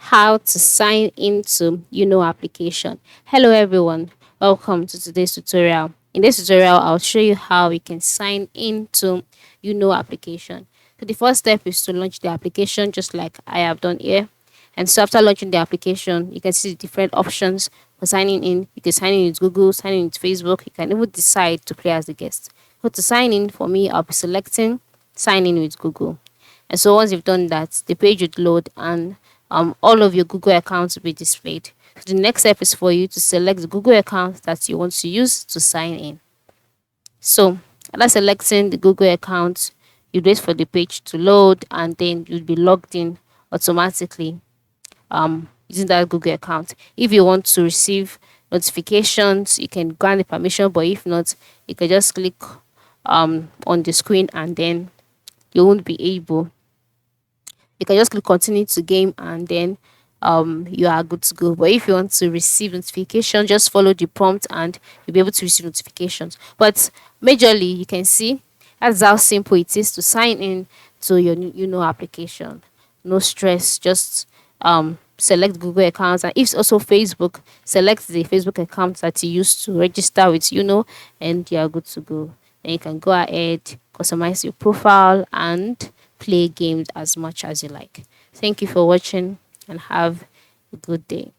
how to sign into application. Hello everyone, welcome to today's tutorial. In this tutorial, I'll show you how you can sign into application. So the first step is to launch the application just like I have done here. And so after launching the application, you can see the different options for signing in. You can sign in with Google, sign in with Facebook. You can even decide to play as the guest. So to sign in, for me, I'll be selecting sign in with Google. And so once you've done that, the page would load and all of your Google accounts will be displayed. So the next step is for you to select the Google account that you want to use to sign in. So after selecting the Google account, you wait for the page to load and then you'll be logged in automatically using that Google account. If you want to receive notifications, you can grant the permission, but if not, you can just click on the screen and then you won't be able you can just click continue to game and then you are good to go. But if you want to receive notification, just follow the prompt and you'll be able to receive notifications. But majorly you can see that's how simple it is to sign in to your application. No stress, just select Google accounts, and if it's also Facebook, select the Facebook account that you use to register with and you are good to go. Then you can go ahead, customize your profile and play games as much as you like. Thank you for watching and have a good day.